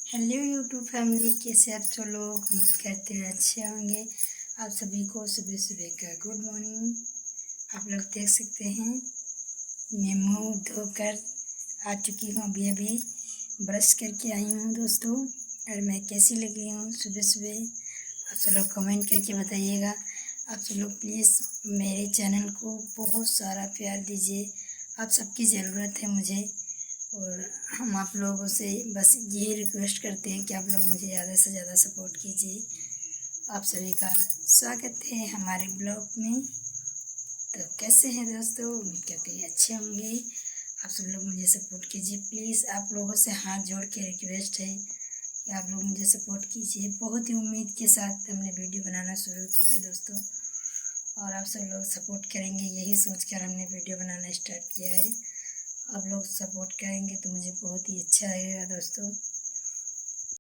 Hello YouTube family, कैसे आप सब लोग? उम्मीद करते हैं अच्छे होंगे। आप सभी को सुबह सुबह का गुड मॉर्निंग। आप लोग देख सकते हैं मैं मुंह धोकर आ चुकी हूँ। अभी अभी ब्रश करके आई हूँ दोस्तों। और मैं कैसी लगी हूँ सुबह सुबह, आप सब लोग कमेंट करके बताइएगा। आप सब लोग प्लीज़ मेरे चैनल को बहुत सारा प्यार दीजिए, आप सबकी ज़रूरत है मुझे। और हम आप लोगों से बस यही रिक्वेस्ट करते हैं कि आप लोग मुझे ज़्यादा से ज़्यादा सपोर्ट कीजिए। आप सभी का स्वागत है हमारे ब्लॉग में। तो कैसे हैं दोस्तों? उम्मीद करते हैं अच्छे होंगे। आप सब लोग मुझे सपोर्ट कीजिए प्लीज़। आप लोगों से हाथ जोड़ के रिक्वेस्ट है कि आप लोग मुझे सपोर्ट कीजिए। बहुत ही उम्मीद के साथ हमने वीडियो बनाना शुरू किया है दोस्तों, और आप सब लोग सपोर्ट करेंगे यही सोचकर हमने वीडियो बनाना स्टार्ट किया है। आप लोग सपोर्ट करेंगे तो मुझे बहुत ही अच्छा लगेगा दोस्तों।